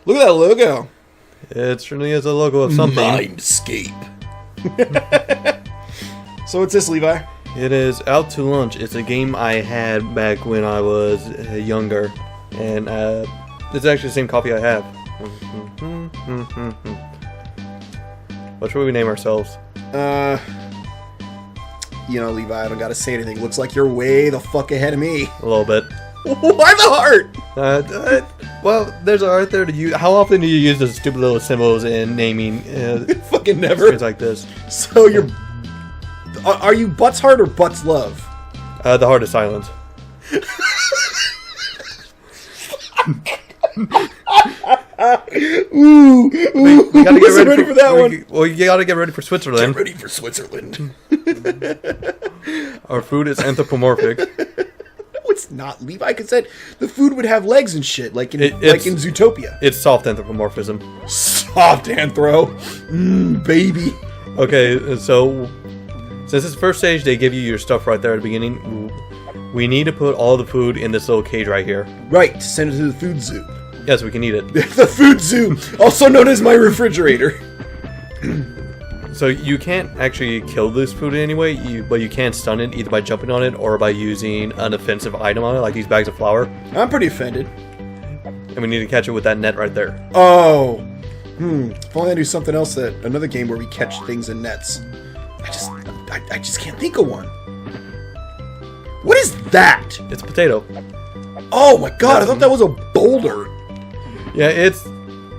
Look at that logo. It certainly is a logo of something. Mindscape. So what's this, Levi? It is Out to Lunch. It's a game I had back when I was younger. And it's actually the same copy I have. What should we name ourselves? Levi, I don't gotta say anything. Looks like you're way the fuck ahead of me. A little bit. Why the heart? Well, there's a heart there to use. How often do you use those stupid little symbols in naming? Fucking never. Things like this. So you're... Are you Butts Heart or Butts Love? The Heart of Silence. Ooh, we gotta get ready for that one. Well, you gotta get ready for Switzerland. Get ready for Switzerland. Our food is anthropomorphic. No, it's not. Levi said the food would have legs and shit, like in Zootopia. It's soft anthropomorphism. Soft anthro, baby. Okay, so since it's first stage, they give you your stuff right there at the beginning. We need to put all the food in this little cage right here. Right, to send it to the food zoo. Yes, we can eat it. The food zoo, also known as my refrigerator. So you can't actually kill this food in any way, but you can stun it either by jumping on it or by using an offensive item on it, like these bags of flour. I'm pretty offended. And we need to catch it with that net right there. Oh. If only I knew something else, another game where we catch things in nets. I just can't think of one. What is that? It's a potato. Oh my god, I thought that was a boulder. Yeah, it's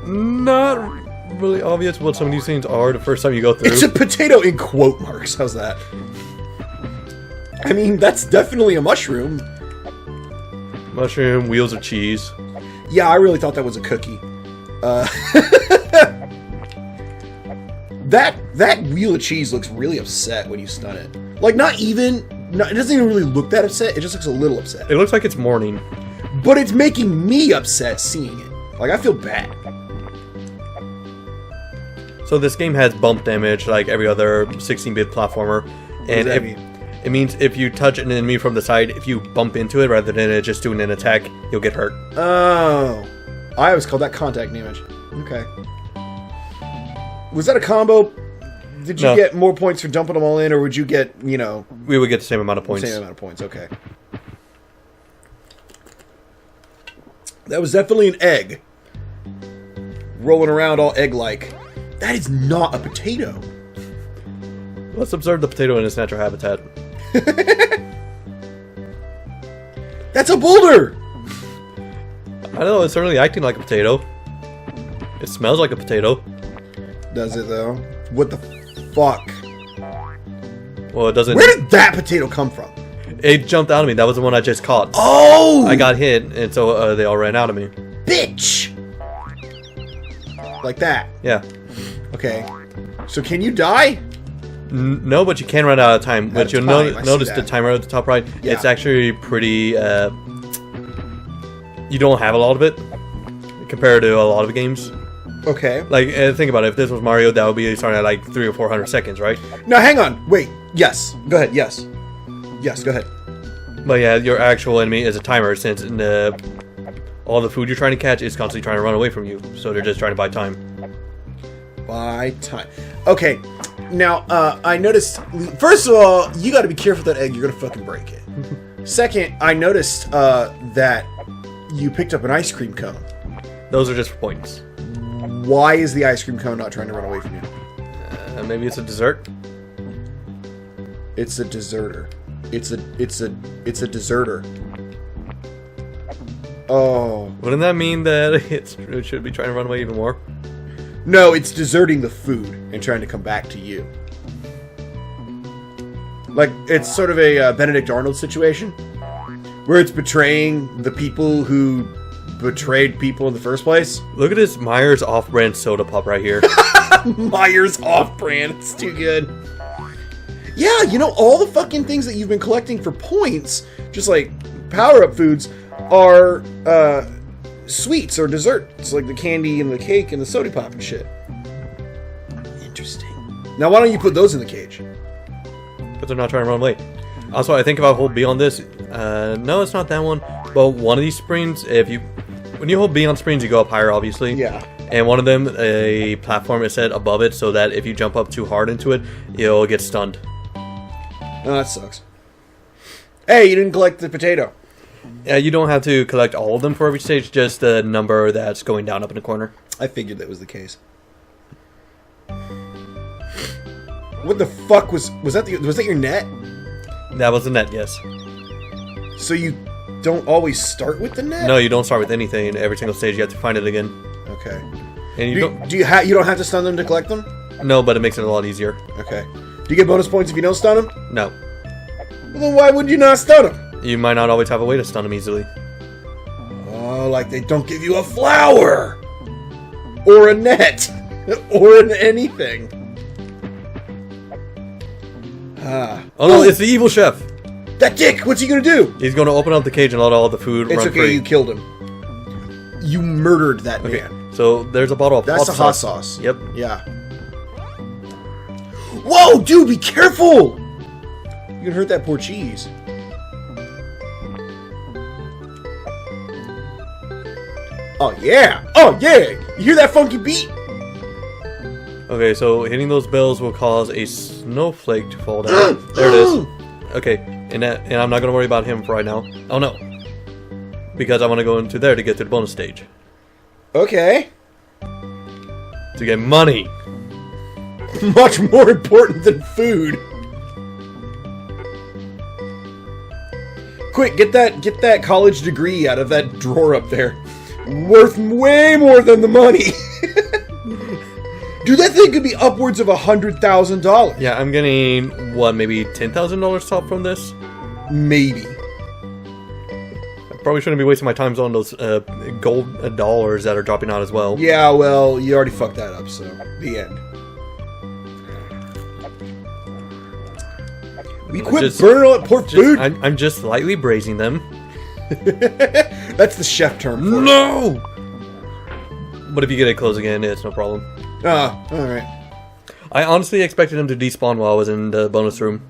not really obvious what some of these things are the first time you go through. It's a potato in quote marks. How's that? I mean, that's definitely a mushroom. Mushroom, wheels of cheese. Yeah, I really thought that was a cookie. That wheel of cheese looks really upset when you stun it. Like, it doesn't even really look that upset. It just looks a little upset. It looks like it's morning. But it's making me upset seeing it. Like, I feel bad. So this game has bump damage like every other 16-bit platformer. What does that mean? It means if you touch an enemy from the side, if you bump into it rather than it just doing an attack, you'll get hurt. Oh. I always called that contact damage. Okay. Was that a combo? Did you get more points for dumping them all in, or would you get, We would get the same amount of points. Same amount of points, okay. That was definitely an egg. Rolling around all egg-like. That is not a potato. Let's observe the potato in its natural habitat. That's a boulder! I know, it's certainly acting like a potato. It smells like a potato. Does it, though? What the fuck? Well, it doesn't... Where did that potato come from? It jumped out of me. That was the one I just caught. Oh! I got hit, and so they all ran out of me. Bitch! Like that? Yeah. Okay. So can you die? No, but you can run out of time. But you'll notice the timer at the top right. Yeah. It's actually pretty... you don't have a lot of it compared to a lot of games. Okay. Like, think about it. If this was Mario, that would be starting at like 300 or 400 seconds, right? Now, hang on. Wait. Yes. Go ahead. Yes. Yes, go ahead. But yeah, your actual enemy is a timer, since all the food you're trying to catch is constantly trying to run away from you. So they're just trying to buy time. Buy time. Okay. Now, I noticed... First of all, you got to be careful with that egg. You're going to fucking break it. Second, I noticed that you picked up an ice cream cone. Those are just for points. Why is the ice cream cone not trying to run away from you? Maybe it's a dessert? It's a deserter. It's a deserter. Oh. Wouldn't that mean that it should be trying to run away even more? No, it's deserting the food and trying to come back to you. Like, it's sort of a Benedict Arnold situation, where it's betraying the people who betrayed people in the first place. Look at this Myers off-brand soda pop right here. Myers off-brand. It's too good. Yeah, all the fucking things that you've been collecting for points, just like power-up foods, are sweets or desserts, like the candy and the cake and the soda pop and shit. Interesting. Now, why don't you put those in the cage? But they're not trying to run away. Also, I think if I hold B on this, no, it's not that one, but one of these springs, if you when you hold B on springs, you go up higher, obviously. Yeah. And one of them, a platform is set above it so that if you jump up too hard into it, you'll get stunned. Oh, that sucks. Hey, you didn't collect the potato. Yeah, you don't have to collect all of them for every stage, just the number that's going down up in the corner. I figured that was the case. What the fuck was that? Was that your net? That was the net, yes. So you don't always start with the net? No, you don't start with anything. Every single stage, you have to find it again. Okay. And you don't. You don't have to stun them to collect them? No, but it makes it a lot easier. Okay. Do you get bonus points if you don't stun them? No, Well, then why would you not stun them? you might not always have a way to stun them easily. Oh, like they don't give you a flower or a net or anything. Oh no, it's the evil chef. That dick! What's he gonna do? He's going to open up the cage and let all the food It's run okay, free. you killed him. You murdered that Okay, man. so there's a bottle of That's hot the hot sauce. sauce. Yep. Yeah. Whoa, dude, be careful! You can hurt that poor cheese. Oh yeah! Oh yeah! You hear that funky beat? Okay, so hitting those bells will cause a snowflake to fall down. There it is. Okay, and I'm not gonna worry about him for right now. Oh no, because I want to go into there to get to the bonus stage Okay. to get money. Much more important than food. Quick, get that college degree out of that drawer up there. Worth way more than the money. Dude, that thing could be upwards of $100,000. Yeah, I'm getting what, maybe $10,000 top from this. Maybe. I probably shouldn't be wasting my time on those gold dollars that are dropping out as well. Yeah, well, you already fucked that up, so the end. We quit burning all that poor food. I'm just lightly braising them. That's the chef term for it. No! But if you get it close again, it's no problem. Ah, alright. I honestly expected him to despawn while I was in the bonus room.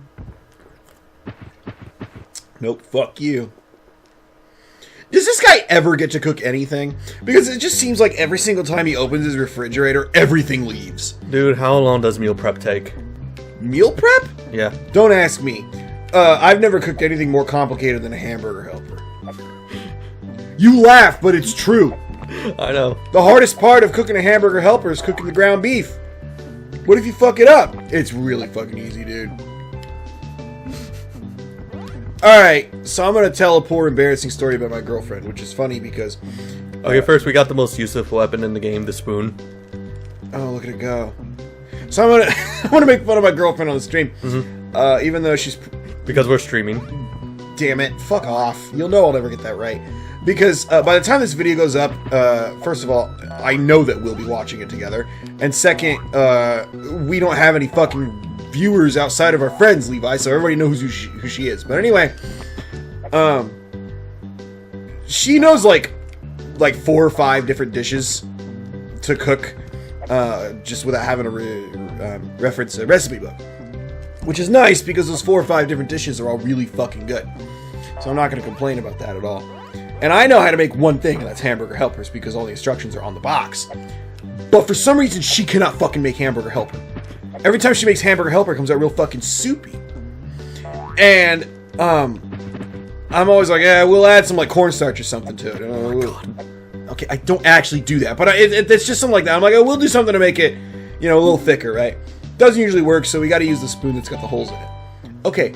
Nope, fuck you. Does this guy ever get to cook anything? Because it just seems like every single time he opens his refrigerator, everything leaves. Dude, how long does meal prep take? Meal prep? Yeah. Don't ask me. I've never cooked anything more complicated than a hamburger helper. You laugh, but it's true. I know. The hardest part of cooking a hamburger helper is cooking the ground beef. What if you fuck it up? It's really fucking easy, dude. Alright, so I'm gonna tell a poor embarrassing story about my girlfriend, which is funny because... Okay, first we got the most useless weapon in the game, the spoon. Oh, look at it go. So I'm gonna I'm gonna make fun of my girlfriend on the stream. Even though she's... Because we're streaming. Damn it, fuck off. You'll know I'll never get that right. Because by the time this video goes up, first of all, I know that we'll be watching it together. And second, we don't have any fucking viewers outside of our friends, Levi, so everybody knows who she is. But anyway, she knows like 4 or 5 different dishes to cook, just without having to reference a recipe book. Which is nice because those 4 or 5 different dishes are all really fucking good. So I'm not going to complain about that at all. And I know how to make one thing, and that's hamburger helpers, because all the instructions are on the box. But for some reason, she cannot fucking make hamburger helper. Every time she makes hamburger helper, it comes out real fucking soupy. And, I'm always like, yeah, we'll add some, like, cornstarch or something to it. Okay, I don't actually do that, but it's just something like that. I'm like, oh, we'll do something to make it, you know, a little thicker, right? Doesn't usually work, so we gotta use the spoon that's got the holes in it. Okay,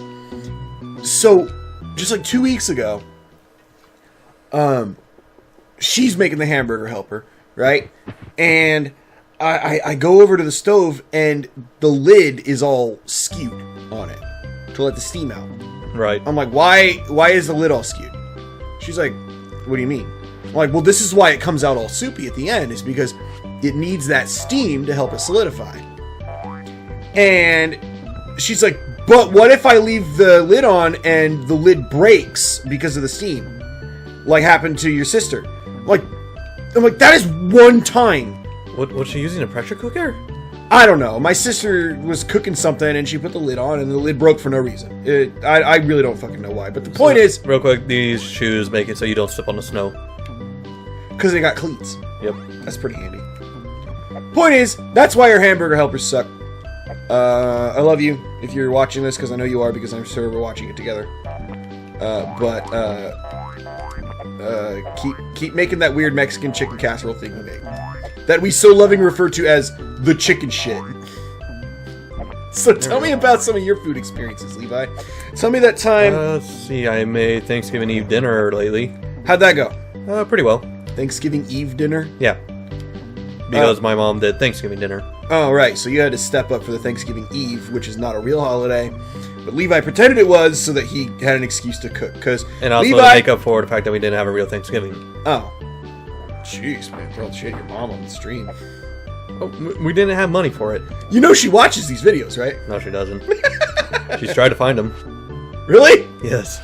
so, just like 2 weeks ago, she's making the hamburger helper, right? And I go over to the stove and the lid is all skewed on it to let the steam out. Right. I'm like, why is the lid all skewed? She's like, what do you mean? I'm like, well, this is why it comes out all soupy at the end, is because it needs that steam to help it solidify. And she's like, but what if I leave the lid on and the lid breaks because of the steam? Like happened to your sister. I'm like, that is one time. What was she using, a pressure cooker? I don't know. My sister was cooking something and she put the lid on and the lid broke for no reason. I really don't fucking know why. But the point is... Real quick, these shoes make it so you don't slip on the snow. Because they got cleats. Yep. That's pretty handy. Point is, that's why your hamburger helpers suck. I love you if you're watching this, because I know you are, because I'm sure we're watching it together. Keep making that weird Mexican chicken casserole thing we make. That we so lovingly refer to as the chicken shit. So tell me about some of your food experiences, Levi. Tell me that time... let's see, I made Thanksgiving Eve dinner lately. How'd that go? Pretty well. Thanksgiving Eve dinner? Yeah. Because my mom did Thanksgiving dinner. Oh, right. So you had to step up for the Thanksgiving Eve, which is not a real holiday. But Levi pretended it was so that he had an excuse to cook. And also Levi... to make up for the fact that we didn't have a real Thanksgiving. Oh. Jeez, man. Throw the shit at your mom on the stream. Oh, we didn't have money for it. You know she watches these videos, right? No, she doesn't. She's tried to find them. Really? Yes.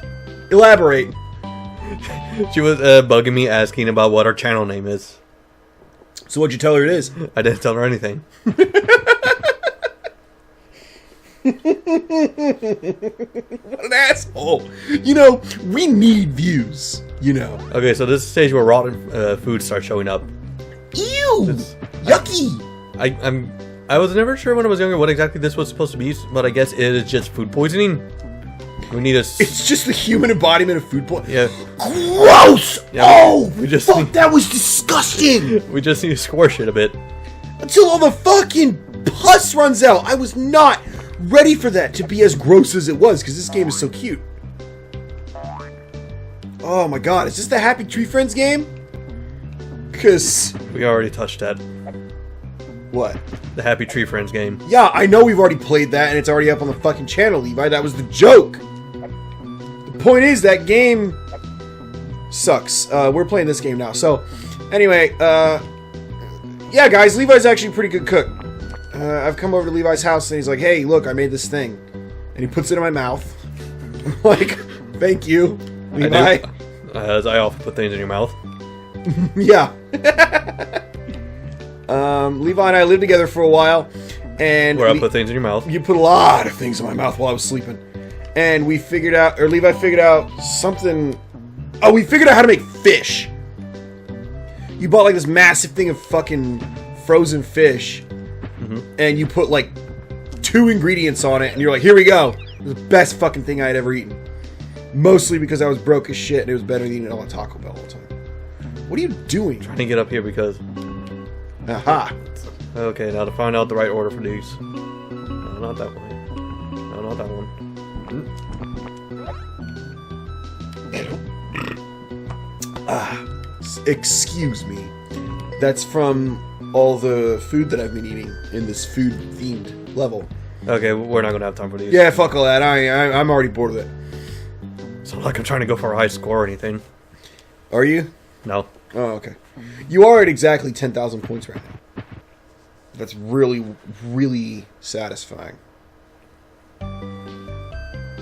Elaborate. She was bugging me, asking about what our channel name is. So what'd you tell her it is? I didn't tell her anything. What an asshole. You know, we need views, you know. Okay, so this is the stage where rotten food starts showing up. Ew! Yucky! I was never sure when I was younger what exactly this was supposed to be, but I guess it is just food poisoning. We need a... It's just the human embodiment of food poisoning. Yeah. Gross! Yeah, oh, we just fuck, need... that was disgusting! We just need to squash it a bit. Until all the fucking pus runs out. I was not ready for that to be as gross as it was, because this game is so cute. Oh my god, is this the Happy Tree Friends game? Because... We already touched that. What? The Happy Tree Friends game. Yeah, I know we've already played that, and it's already up on the fucking channel, Levi. That was the joke. The point is, that game sucks. We're playing this game now. So, anyway, yeah, guys, Levi's actually a pretty good cook. I've come over to Levi's house, and he's like, hey, look, I made this thing. And he puts it in my mouth. I'm like, thank you, Levi. As I often put things in your mouth. Yeah. Levi and I lived together for a while, and where I put things in your mouth. You put a lot of things in my mouth while I was sleeping, and we figured out, or Levi figured out something. Oh, we figured out how to make fish. You bought like this massive thing of fucking frozen fish, and you put like 2 ingredients on it, and you're like, here we go. It was the best fucking thing I had ever eaten. Mostly because I was broke as shit, and it was better than eating it all at Taco Bell all the time. What are you doing? Trying to get up here because... Aha. Okay, now to find out the right order for these. No, not that one. No, not that one. Excuse me. That's from all the food that I've been eating in this food-themed level. Okay, we're not gonna have time for these. Yeah, fuck all that. I'm already bored of it. It's not like I'm trying to go for a high score or anything. Are you? No. Oh, okay. You are at exactly 10,000 points right now. That's really, really satisfying.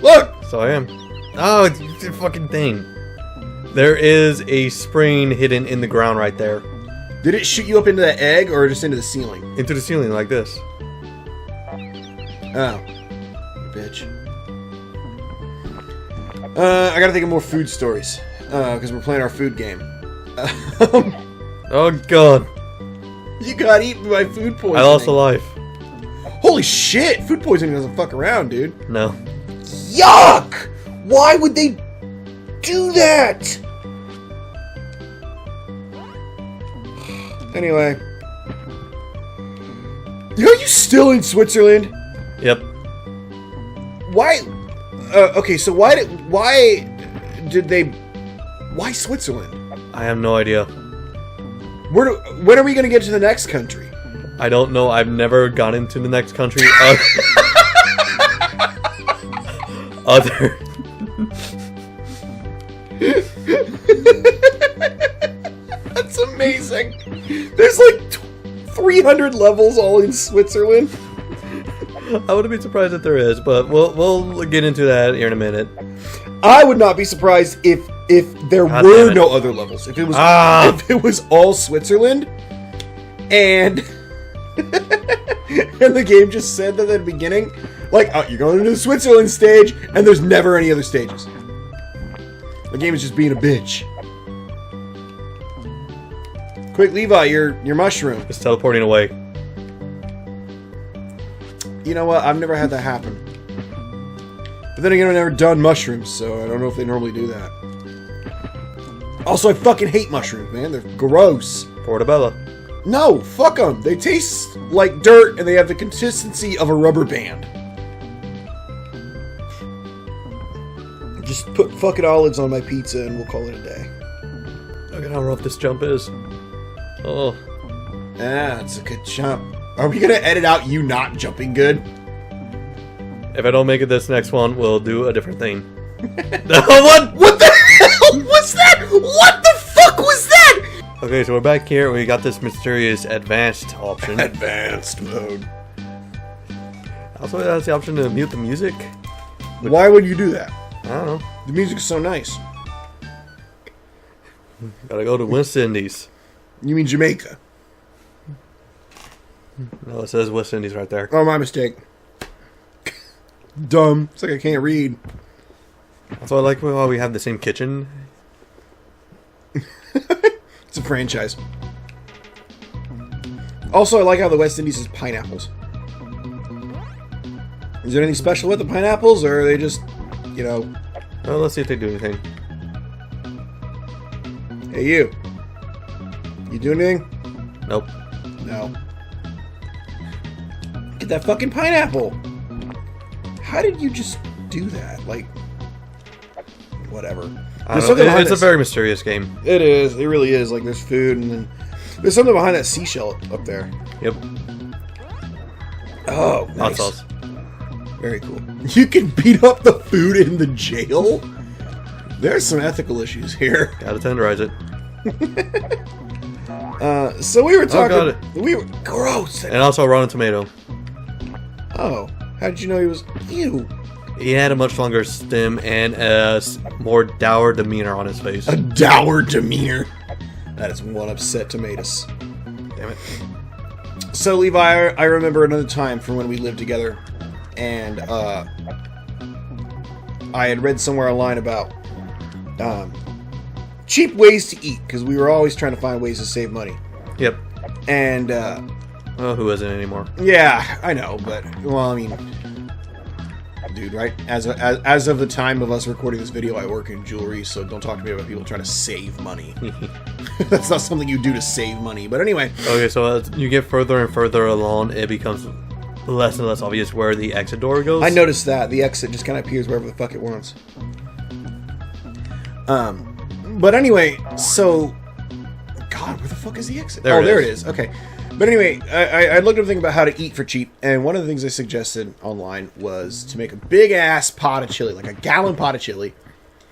Look! So I am. Oh, it's a fucking thing. There is a spring hidden in the ground right there. Did it shoot you up into the egg or just into the ceiling? Into the ceiling like this. Oh. Bitch. I gotta think of more food stories. Because we're playing our food game. Oh god. You got eaten by food poisoning. I lost a life. Holy shit! Food poisoning doesn't fuck around, dude. No. Yuck! Why would they do that? Anyway. Are you still in Switzerland? Yep. Why? Okay, so why Switzerland? I have no idea. When are we gonna get to the next country? I don't know. I've never gone into the next country. Other. That's amazing. There's like 300 levels all in Switzerland. I wouldn't be surprised if there is, but we'll get into that here in a minute. I would not be surprised if there were no other levels. If it was all Switzerland, and and the game just said that at the beginning, like, oh, you're going into the Switzerland stage, and there's never any other stages. The game is just being a bitch. Quick, Levi, your mushroom. It's teleporting away. You know what? I've never had that happen. But then again, I've never done mushrooms, so I don't know if they normally do that. Also, I fucking hate mushrooms, man. They're gross. Portobello. No, fuck them. They taste like dirt, and they have the consistency of a rubber band. Just put fucking olives on my pizza, and we'll call it a day. Look at how rough this jump is. Oh. Ah, it's a good jump. Are we gonna edit out you not jumping good? If I don't make it this next one, we'll do a different thing. What? What the hell was that? What the fuck was that? Okay, so we're back here. We got this mysterious advanced option. Advanced mode. Also, it has the option to mute the music. Why would you do that? I don't know. The music's so nice. Gotta go to West Indies. You mean Jamaica? No, it says West Indies right there. Oh, my mistake. Dumb. It's like I can't read. Also, I like how we have the same kitchen. It's a franchise. Also, I like how the West Indies is pineapples. Is there anything special with the pineapples, or are they just, you know... Well, let's see if they do anything. Hey, you. You do anything? Nope. No. Get that fucking pineapple! How did you just do that? Like... Whatever. I don't know. It's a very mysterious game. It is. It really is. Like, there's food, and then... There's something behind that seashell up there. Yep. Oh, Hot nice. sauce. Very cool. You can beat up the food in the jail? There's some ethical issues here. Gotta tenderize it. So we were talking... God. We were... Gross! And also Rotten Tomato. Oh. How did you know he was... Ew. He had a much longer stem and a more dour demeanor on his face. A dour demeanor. That is one upset tomatoes. Damn it. So, Levi, I remember another time from when we lived together, and I had read somewhere online about cheap ways to eat, because we were always trying to find ways to save money. Yep. And, Oh, who isn't anymore? yeah, I know, but, well, I mean, dude, right? As of the time of us recording this video, I work in jewelry, so don't talk to me about people trying to save money. That's not something you do to save money, but anyway. Okay, so as you get further and further along, it becomes less and less obvious where the exit door goes. I noticed that. The exit just kind of appears wherever the fuck it wants. But anyway, so... God, where the fuck is the exit? There it is. Okay. But anyway, I looked up a thing about how to eat for cheap, and one of the things I suggested online was to make a big-ass pot of chili, like a gallon pot of chili.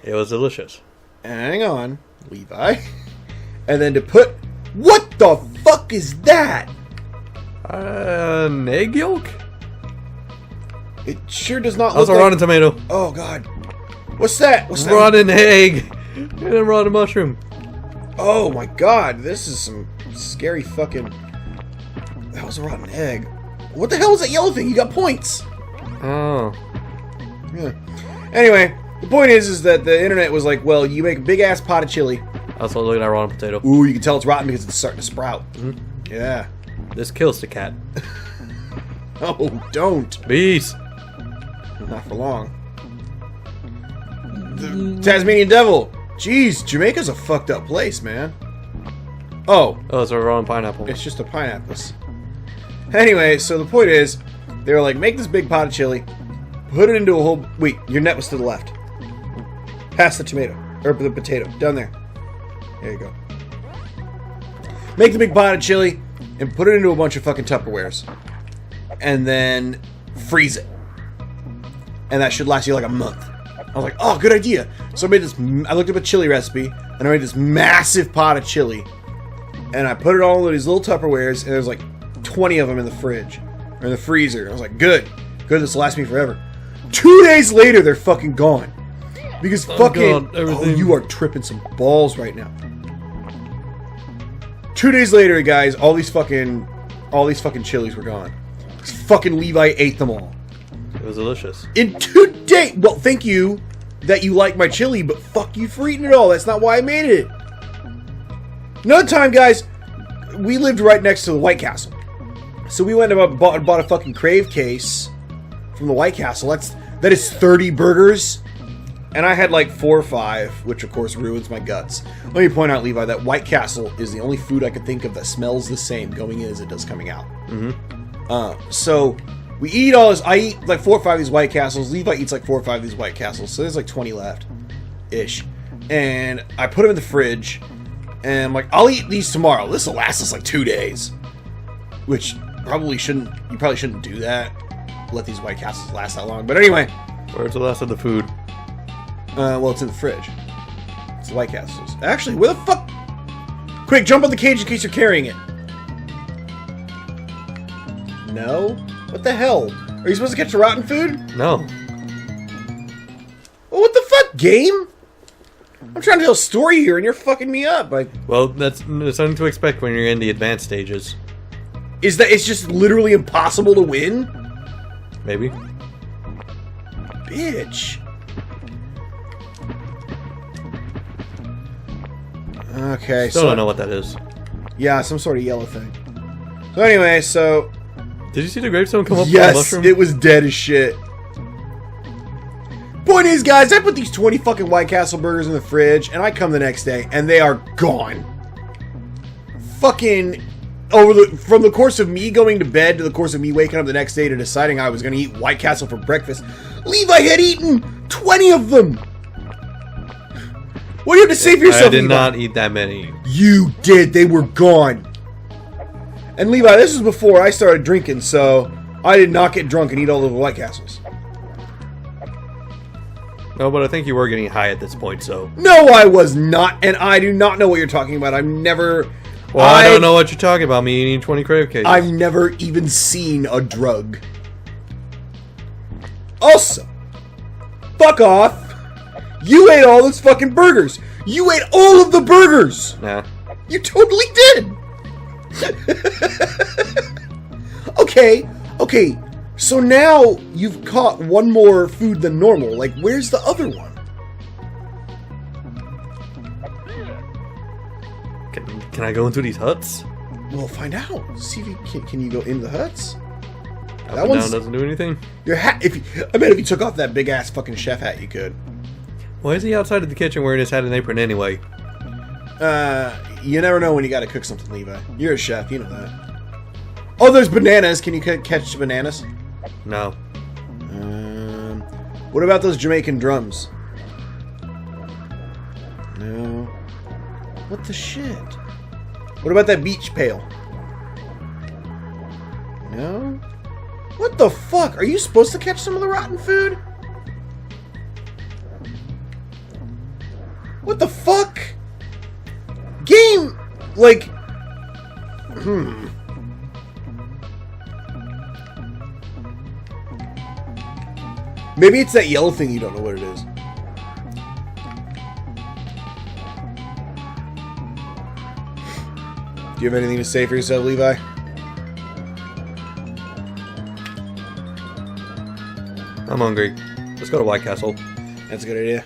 It was delicious. Hang on, Levi. And then to put... What the fuck is that? An egg yolk? It sure does not look Also like... rotten tomato. Oh, God. What's that? What's that? Rotten egg. And a rotten mushroom. Oh, my God. This is some scary fucking... That was a rotten egg. What the hell is that yellow thing? You got points. Oh. Yeah. Anyway, the point is that the internet was like, well, you make a big-ass pot of chili. Also looking at rotten potato. Ooh, you can tell it's rotten because it's starting to sprout. Mhm. Yeah. This kills the cat. Oh, don't. Bees. Not for long. The Tasmanian Devil. Jeez, Jamaica's a fucked up place, man. Oh, Oh, it's a rotten pineapple. it's just a pineapple. Anyway, so the point is, they were like, make this big pot of chili, put it into a whole... Wait, your net was to the left. Past the tomato. Or the potato. Down there. There you go. Make the big pot of chili, and put it into a bunch of fucking Tupperwares. And then freeze it. And that should last you like a month. I was like, oh, good idea. So I made this... I looked up a chili recipe, and I made this massive pot of chili. And I put it all into these little Tupperwares, and there's like 20 of them in the fridge. Or in the freezer. I was like, good. Good, this will last me forever. 2 days later, they're fucking gone. Because fucking... God, everything. Oh, you are tripping some balls right now. 2 days later, guys, all these fucking chilies were gone. Fucking Levi ate them all. It was delicious. In 2 days! Well, thank you that you like my chili, but fuck you for eating it all. That's not why I made it. Another time, guys, we lived right next to the White Castle. So we went and bought a fucking Crave case from the White Castle. That is 30 burgers. And I had like 4 or 5, which of course ruins my guts. Let me point out, Levi, that White Castle is the only food I could think of that smells the same going in as it does coming out. So we eat all this. I eat like 4 or 5 of these White Castles. Levi eats like 4 or 5 of these White Castles. So there's like 20 left. Ish. And I put them in the fridge. And I'm like, I'll eat these tomorrow. This will last us like 2 days. Which you probably shouldn't do that. Let these White Castles last that long. But anyway. Where's the last of the food? Well, it's in the fridge. It's the White Castles. Actually, where the fuck? Quick, jump on the cage in case you're carrying it. No? What the hell? Are you supposed to catch the rotten food? No. Well, what the fuck, game? I'm trying to tell a story here and you're fucking me up. Like, well, that's something to expect when you're in the advanced stages. Is that it's just literally impossible to win? Maybe. Bitch. Okay, Still don't know what that is. Yeah, some sort of yellow thing. So anyway, so... Did you see the gravestone come up with a Yes, mushroom? it was dead as shit. Point is, guys, I put these 20 fucking White Castle burgers in the fridge, and I come the next day, and they are gone. Fucking... From the course of me going to bed to the course of me waking up the next day to deciding I was going to eat White Castle for breakfast, Levi had eaten 20 of them! What do you have to say for yourself, I did Levi? not eat that many. You did. They were gone. And Levi, this was before I started drinking, so I did not get drunk and eat all of the White Castles. No, but I think you were getting high at this point, so... No, I was not, and I do not know what you're talking about. I've never... Well, I don't know what you're talking about, me eating 20 crave cases. I've never even seen a drug. Also, fuck off. You ate all those fucking burgers. You ate all of the burgers. Nah. You totally did. Okay. So now you've caught one more food than normal. Like, where's the other one? Can I go into these huts? Well, find out. See if you can you go into the huts? Up and down doesn't do anything? Your hat. I bet if you took off that big ass fucking chef hat, you could. Why is he outside of the kitchen wearing his hat and apron anyway? You never know when you gotta cook something, Levi. You're a chef, you know that. Oh, there's bananas. Can you catch bananas? No. What about those Jamaican drums? No. What the shit? What about that beach pail? No. What the fuck? Are you supposed to catch some of the rotten food? What the fuck? Game, like, Maybe it's that yellow thing you don't know what it is. Do you have anything to say for yourself, Levi? I'm hungry. Let's go to White Castle. That's a good idea.